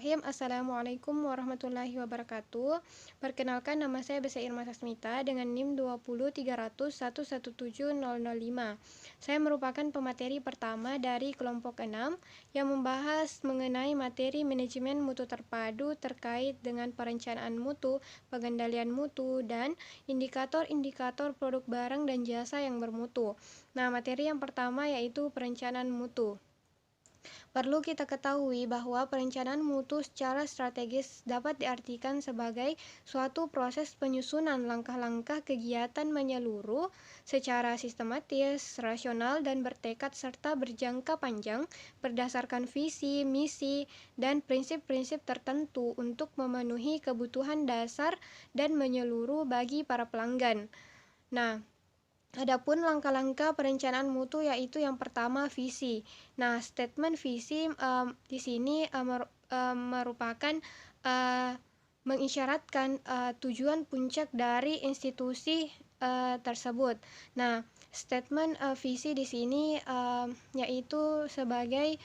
Bismillahirrahmanirrahim. Assalamualaikum warahmatullahi wabarakatuh. Perkenalkan, nama saya Besa Irma Sasmita dengan NIM 2030117005. Saya merupakan pemateri pertama dari kelompok 6 yang membahas mengenai materi manajemen mutu terpadu terkait dengan perencanaan mutu, pengendalian mutu, dan indikator-indikator produk barang dan jasa yang bermutu. Nah, materi yang pertama yaitu perencanaan mutu. Perlu kita ketahui bahwa perencanaan mutu secara strategis dapat diartikan sebagai suatu proses penyusunan langkah-langkah kegiatan menyeluruh secara sistematis, rasional, dan bertekad serta berjangka panjang berdasarkan visi, misi, dan prinsip-prinsip tertentu untuk memenuhi kebutuhan dasar dan menyeluruh bagi para pelanggan. Nah, adapun langkah-langkah perencanaan mutu yaitu yang pertama visi. Nah, statement visi di sini merupakan mengisyaratkan tujuan puncak dari institusi tersebut. Nah, statement visi di sini yaitu sebagai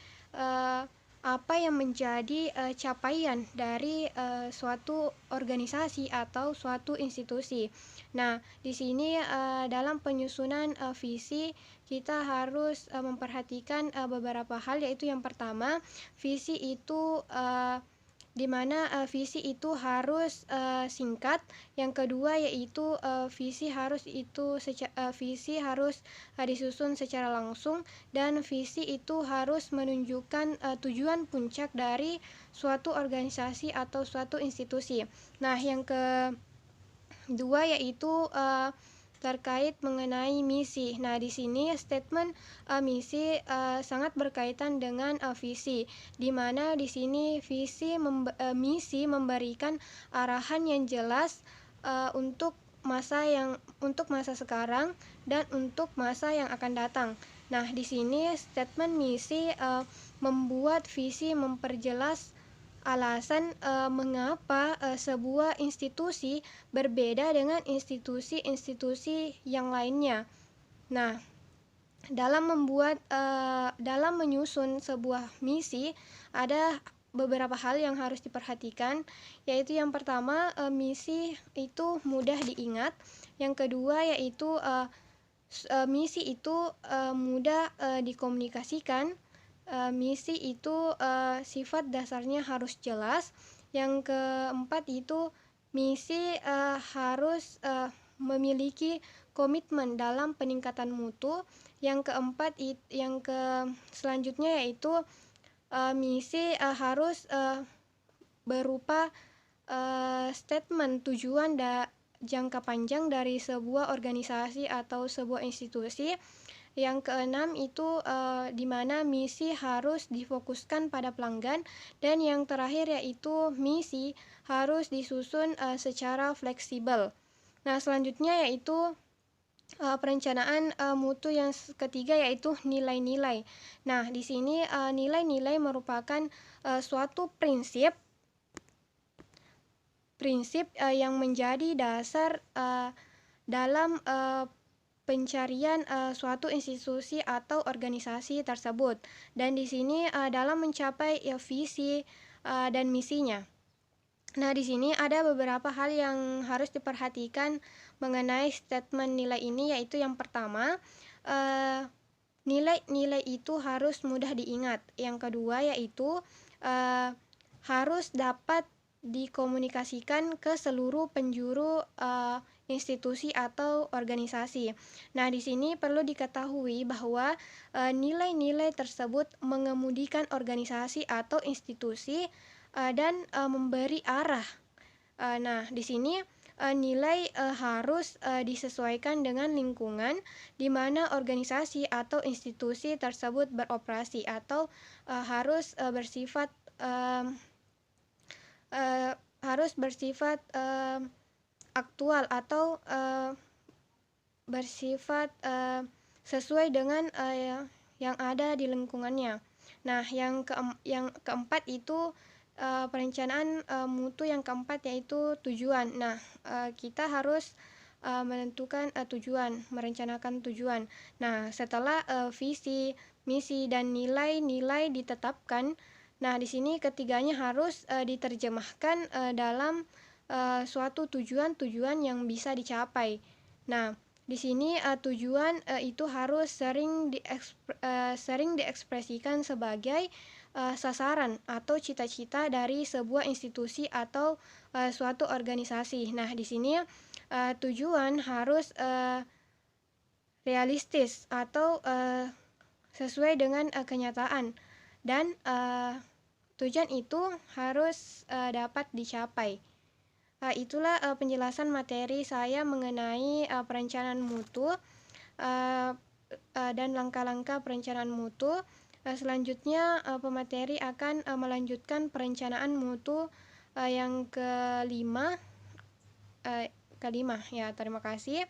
apa yang menjadi capaian dari suatu organisasi atau suatu institusi. Nah, di sini dalam penyusunan visi kita harus memperhatikan beberapa hal, yaitu yang pertama, visi itu di mana visi itu harus singkat. Yang kedua yaitu visi harus disusun secara langsung, dan visi itu harus menunjukkan tujuan puncak dari suatu organisasi atau suatu institusi. Nah, yang kedua yaitu terkait mengenai misi. Nah, di sini statement misi sangat berkaitan dengan visi, di mana di sini misi memberikan arahan yang jelas untuk masa sekarang dan untuk masa yang akan datang. Nah, di sini statement misi membuat visi memperjelas alasan mengapa sebuah institusi berbeda dengan institusi-institusi yang lainnya. Nah, dalam menyusun sebuah misi ada beberapa hal yang harus diperhatikan, yaitu yang pertama, misi itu mudah diingat. Yang kedua yaitu misi itu mudah dikomunikasikan. Misi itu sifat dasarnya harus jelas. Yang keempat itu misi harus memiliki komitmen dalam peningkatan mutu. Selanjutnya yaitu misi harus berupa statement tujuan jangka panjang dari sebuah organisasi atau sebuah institusi. Yang keenam itu di mana misi harus difokuskan pada pelanggan. Dan yang terakhir yaitu misi harus disusun secara fleksibel. Nah, selanjutnya yaitu perencanaan mutu yang ketiga yaitu nilai-nilai. Nah, di sini nilai-nilai merupakan suatu prinsip yang menjadi dasar dalam pencarian suatu institusi atau organisasi tersebut, dan di sini dalam mencapai visi dan misinya. Nah, di sini ada beberapa hal yang harus diperhatikan mengenai statement nilai ini, yaitu yang pertama, nilai-nilai itu harus mudah diingat. Yang kedua yaitu harus dapat dikomunikasikan ke seluruh penjuru institusi atau organisasi. Nah, di sini perlu diketahui bahwa nilai-nilai tersebut mengemudikan organisasi atau institusi dan memberi arah. Nah, di sini nilai harus disesuaikan dengan lingkungan di mana organisasi atau institusi tersebut beroperasi, atau harus bersifat aktual atau bersifat sesuai dengan yang ada di lingkungannya. Nah, yang keempat itu perencanaan mutu yang keempat yaitu tujuan. Nah, kita harus menentukan merencanakan tujuan. Nah, setelah visi, misi, dan nilai-nilai ditetapkan, Nah, di sini ketiganya harus diterjemahkan dalam suatu tujuan-tujuan yang bisa dicapai. Nah, di sini tujuan itu harus sering diekspresikan sebagai sasaran atau cita-cita dari sebuah institusi atau suatu organisasi. Nah, di sini tujuan harus realistis atau sesuai dengan kenyataan, dan tujuan itu harus dapat dicapai. Itulah penjelasan materi saya mengenai perencanaan mutu dan langkah-langkah perencanaan mutu. Selanjutnya pemateri akan melanjutkan perencanaan mutu yang kelima ya. Terima kasih.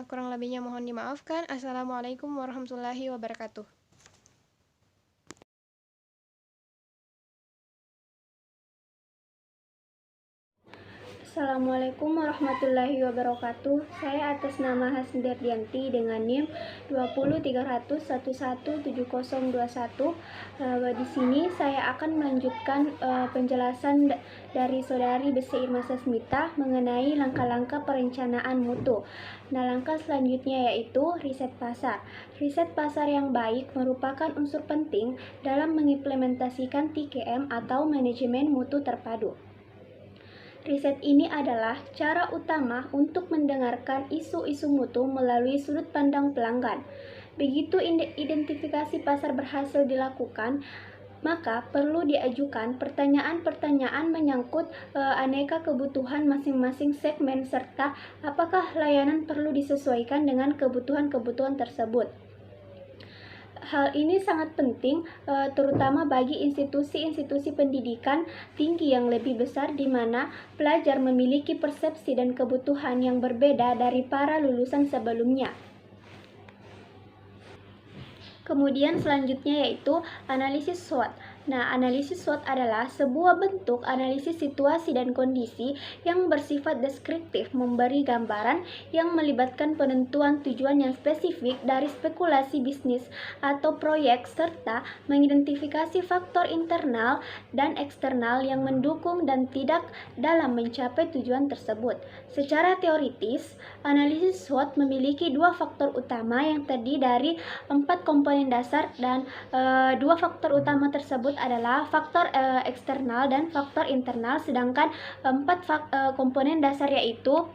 Kurang lebihnya mohon dimaafkan. Assalamualaikum warahmatullahi wabarakatuh. Assalamualaikum warahmatullahi wabarakatuh. Saya atas nama Hasnderdianti dengan NIM 2030117021. Di sini saya akan melanjutkan penjelasan dari Saudari Bese Irma Sasmita mengenai langkah-langkah perencanaan mutu. Nah, langkah selanjutnya yaitu riset pasar. Riset pasar yang baik merupakan unsur penting dalam mengimplementasikan TKM atau manajemen mutu terpadu. Riset ini adalah cara utama untuk mendengarkan isu-isu mutu melalui sudut pandang pelanggan. Begitu identifikasi pasar berhasil dilakukan, maka perlu diajukan pertanyaan-pertanyaan menyangkut aneka kebutuhan masing-masing segmen serta apakah layanan perlu disesuaikan dengan kebutuhan-kebutuhan tersebut. Hal ini sangat penting terutama bagi institusi-institusi pendidikan tinggi yang lebih besar di mana pelajar memiliki persepsi dan kebutuhan yang berbeda dari para lulusan sebelumnya. Kemudian selanjutnya yaitu analisis SWOT. Nah, analisis SWOT adalah sebuah bentuk analisis situasi dan kondisi yang bersifat deskriptif, memberi gambaran yang melibatkan penentuan tujuan yang spesifik dari spekulasi bisnis atau proyek serta mengidentifikasi faktor internal dan eksternal yang mendukung dan tidak dalam mencapai tujuan tersebut. Secara teoritis, analisis SWOT memiliki dua faktor utama yang terdiri dari 4 komponen dasar dan dua faktor utama tersebut adalah faktor eksternal dan faktor internal, sedangkan 4 komponen dasar yaitu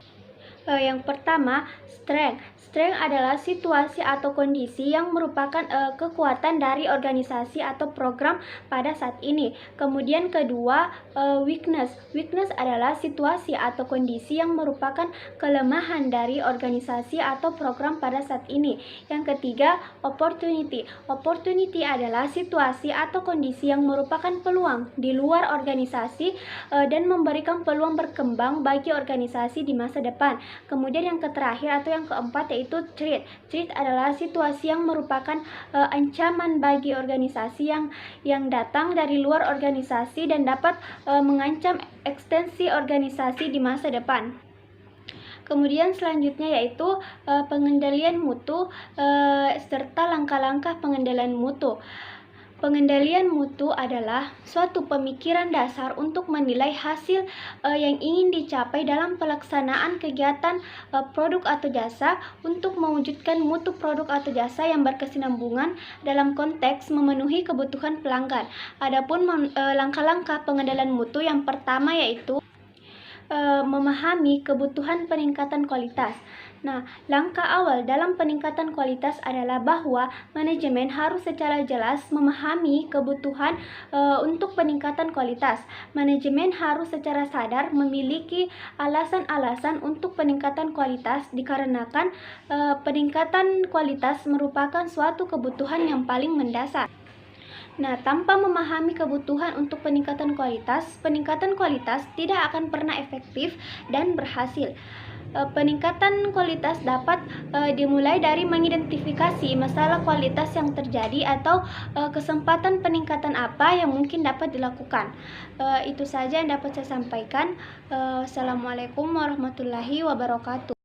yang pertama, strength. Strength adalah situasi atau kondisi yang merupakan kekuatan dari organisasi atau program pada saat ini. Kemudian kedua, weakness. Weakness adalah situasi atau kondisi yang merupakan kelemahan dari organisasi atau program pada saat ini. Yang ketiga, opportunity. Opportunity adalah situasi atau kondisi yang merupakan peluang di luar organisasi dan memberikan peluang berkembang bagi organisasi di masa depan. Kemudian yang terakhir atau yang keempat yaitu threat. Threat adalah situasi yang merupakan ancaman bagi organisasi yang datang dari luar organisasi dan dapat mengancam ekstensi organisasi di masa depan. Kemudian selanjutnya yaitu pengendalian mutu serta langkah-langkah pengendalian mutu. Pengendalian mutu adalah suatu pemikiran dasar untuk menilai hasil yang ingin dicapai dalam pelaksanaan kegiatan produk atau jasa untuk mewujudkan mutu produk atau jasa yang berkesinambungan dalam konteks memenuhi kebutuhan pelanggan. Adapun langkah-langkah pengendalian mutu yang pertama yaitu memahami kebutuhan peningkatan kualitas. Nah, langkah awal dalam peningkatan kualitas adalah bahwa manajemen harus secara jelas memahami kebutuhan untuk peningkatan kualitas. Manajemen harus secara sadar memiliki alasan-alasan untuk peningkatan kualitas dikarenakan peningkatan kualitas merupakan suatu kebutuhan yang paling mendasar. Nah, tanpa memahami kebutuhan untuk peningkatan kualitas tidak akan pernah efektif dan berhasil. Peningkatan kualitas dapat dimulai dari mengidentifikasi masalah kualitas yang terjadi atau kesempatan peningkatan apa yang mungkin dapat dilakukan. Itu saja yang dapat saya sampaikan. Assalamualaikum warahmatullahi wabarakatuh.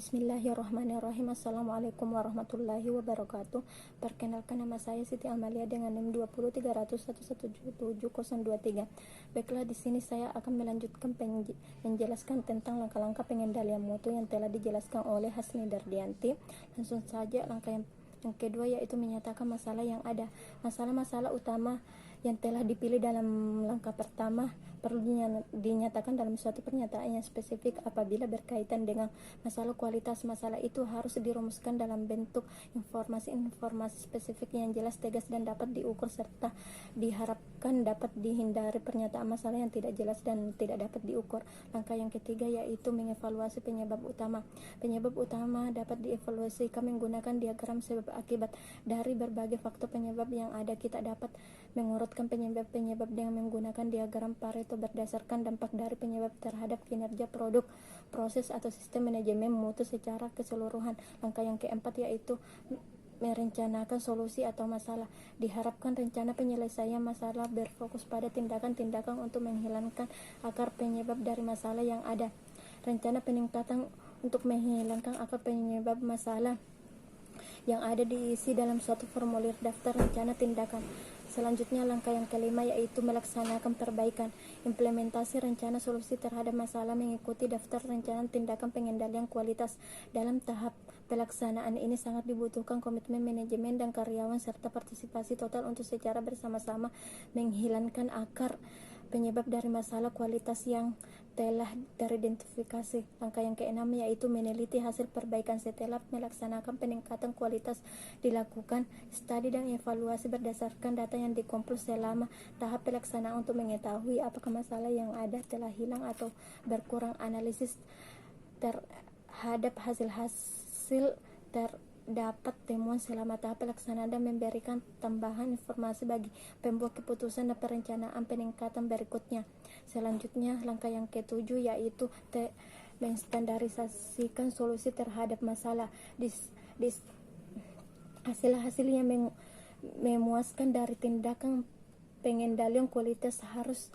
Bismillahirrahmanirrahim. Assalamualaikum warahmatullahi wabarakatuh. Perkenalkan, nama saya Siti Amalia dengan NIM 20311177023. Baiklah, di sini saya akan melanjutkan menjelaskan tentang langkah-langkah pengendalian mutu yang telah dijelaskan oleh Hasni Dardianti. Langsung saja, langkah yang kedua yaitu menyatakan masalah yang ada. Masalah-masalah utama yang telah dipilih dalam langkah pertama perlu dinyatakan dalam suatu pernyataan yang spesifik. Apabila berkaitan dengan masalah kualitas, masalah itu harus dirumuskan dalam bentuk informasi-informasi spesifik yang jelas, tegas, dan dapat diukur, serta diharapkan dapat dihindari pernyataan masalah yang tidak jelas dan tidak dapat diukur. Langkah yang ketiga yaitu mengevaluasi penyebab utama. Penyebab utama dapat dievaluasikan menggunakan diagram sebab akibat. Dari berbagai faktor penyebab yang ada, kita dapat mengurutkan penyebab-penyebab dengan menggunakan diagram Pareto berdasarkan dampak dari penyebab terhadap kinerja produk, proses, atau sistem manajemen mutu secara keseluruhan. Langkah yang keempat yaitu merencanakan solusi atau masalah. Diharapkan rencana penyelesaian masalah berfokus pada tindakan-tindakan untuk menghilangkan akar penyebab dari masalah yang ada. Rencana peningkatan untuk menghilangkan akar penyebab masalah yang ada diisi dalam suatu formulir daftar rencana tindakan. Selanjutnya, langkah yang kelima yaitu melaksanakan perbaikan. Implementasi rencana solusi terhadap masalah mengikuti daftar rencana tindakan pengendalian kualitas. Dalam tahap pelaksanaan ini sangat dibutuhkan komitmen manajemen dan karyawan serta partisipasi total untuk secara bersama-sama menghilangkan akar penyebab dari masalah kualitas yang telah teridentifikasi. Langkah yang keenam yaitu meneliti hasil perbaikan. Setelah melaksanakan peningkatan kualitas, dilakukan studi dan evaluasi berdasarkan data yang dikumpul selama tahap pelaksanaan untuk mengetahui apakah masalah yang ada telah hilang atau berkurang. Analisis terhadap hasil-hasil terdapat temuan selama tahap pelaksanaan dan memberikan tambahan informasi bagi pembuat keputusan dan perencanaan peningkatan berikutnya. Selanjutnya, langkah yang ketujuh yaitu menstandarisasikan solusi terhadap masalah. Hasil-hasil yang memuaskan dari tindakan pengendalian kualitas harus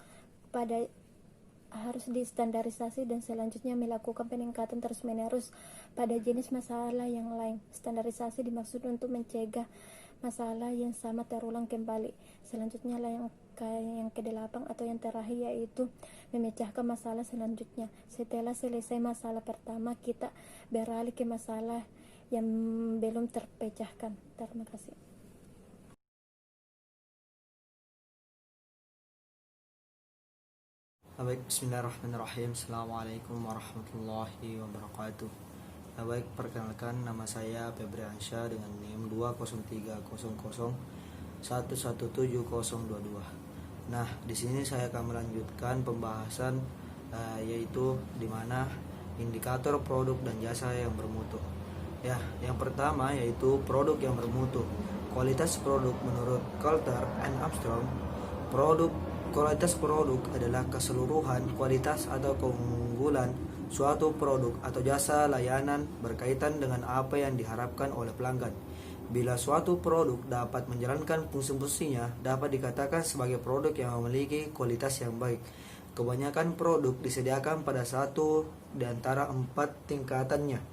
distandarisasi dan selanjutnya melakukan peningkatan terus-menerus pada jenis masalah yang lain. Standarisasi dimaksud untuk mencegah masalah yang sama terulang kembali. Selanjutnya, langkah yang ke-8 atau yang terakhir yaitu memecahkan masalah selanjutnya. Setelah selesai masalah pertama, kita beralih ke masalah yang belum terpecahkan. Terima kasih. Baik, bismillahirrahmanirrahim. Assalamualaikum warahmatullahi wabarakatuh. Baik, perkenalkan, nama saya Febri Ansyah dengan NIM 2030011170022. Nah, di sini saya akan melanjutkan pembahasan yaitu di mana indikator produk dan jasa yang bermutu. Ya, yang pertama yaitu produk yang bermutu. Kualitas produk menurut Coulter and Armstrong, kualitas produk adalah keseluruhan kualitas atau keunggulan suatu produk atau jasa layanan berkaitan dengan apa yang diharapkan oleh pelanggan. Bila suatu produk dapat menjalankan fungsi-fungsinya, dapat dikatakan sebagai produk yang memiliki kualitas yang baik. Kebanyakan produk disediakan pada satu di antara 4 tingkatannya,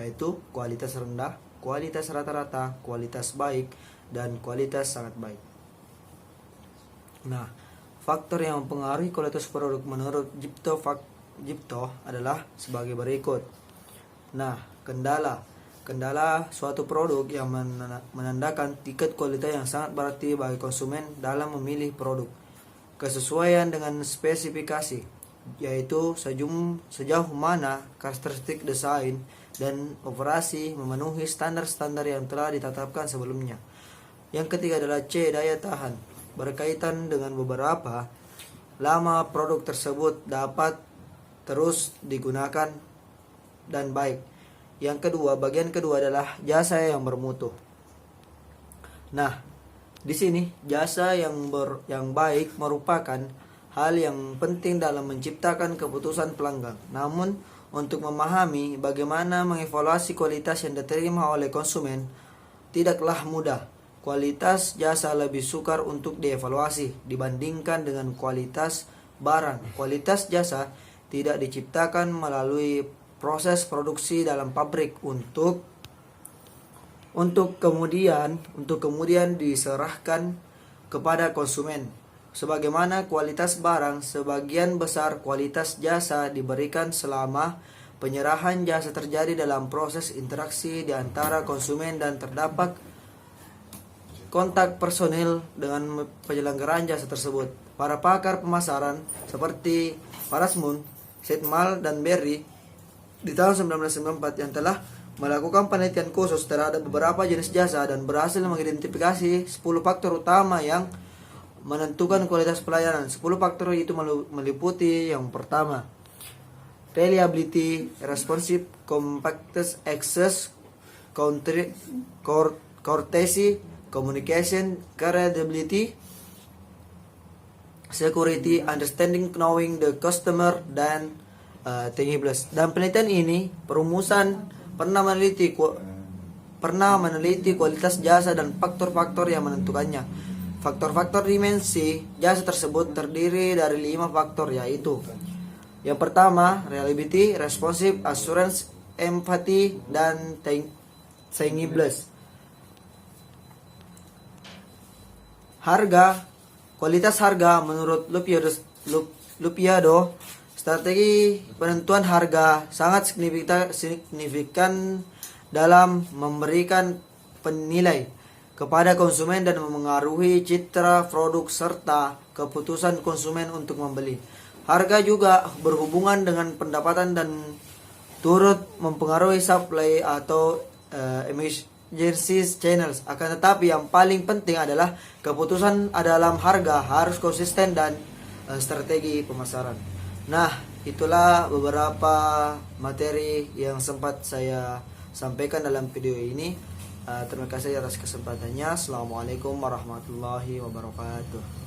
yaitu kualitas rendah, kualitas rata-rata, kualitas baik, dan kualitas sangat baik. Nah, faktor yang mempengaruhi kualitas produk menurut Jipto adalah sebagai berikut. Nah, kendala suatu produk yang menandakan tingkat kualitas yang sangat berarti bagi konsumen dalam memilih produk. Kesesuaian dengan spesifikasi, yaitu sejauh mana karakteristik desain dan operasi memenuhi standar-standar yang telah ditetapkan sebelumnya. Yang ketiga adalah daya tahan. Berkaitan dengan beberapa lama produk tersebut dapat terus digunakan dan baik. Bagian kedua adalah jasa yang bermutu. Nah, di sini jasa yang baik merupakan hal yang penting dalam menciptakan keputusan pelanggan. Namun, untuk memahami bagaimana mengevaluasi kualitas yang diterima oleh konsumen tidaklah mudah. Kualitas jasa lebih sukar untuk dievaluasi dibandingkan dengan kualitas barang. Kualitas jasa tidak diciptakan melalui proses produksi dalam pabrik untuk kemudian diserahkan kepada konsumen. Sebagaimana kualitas barang, sebagian besar kualitas jasa diberikan selama penyerahan jasa terjadi dalam proses interaksi di antara konsumen dan terdapat kontak personil dengan penyelenggaraan jasa tersebut. Para pakar pemasaran seperti Parasmun, Setmal, dan Berry di tahun 1994 yang telah melakukan penelitian khusus terhadap beberapa jenis jasa dan berhasil mengidentifikasi 10 faktor utama yang menentukan kualitas pelayanan. 10 faktor itu meliputi yang pertama, reliability, responsive, compactness, access, courtesy, communication, credibility, security, understanding, knowing the customer, dan tangibles. Dan penelitian ini perumusan pernah meneliti kualitas jasa dan faktor-faktor yang menentukannya. Faktor-faktor dimensi jasa tersebut terdiri dari 5 faktor, yaitu yang pertama, reliability, responsive, assurance, empathy, dan tangibles. Harga, kualitas harga menurut Lupiado, strategi penentuan harga sangat signifikan dalam memberikan penilai kepada konsumen dan memengaruhi citra produk serta keputusan konsumen untuk membeli. Harga juga berhubungan dengan pendapatan dan turut mempengaruhi supply atau emergency channels. Akan tetapi yang paling penting adalah keputusan dalam harga harus konsisten dan strategi pemasaran. Nah, itulah beberapa materi yang sempat saya sampaikan dalam video ini. Terima kasih atas kesempatannya. Assalamualaikum warahmatullahi wabarakatuh.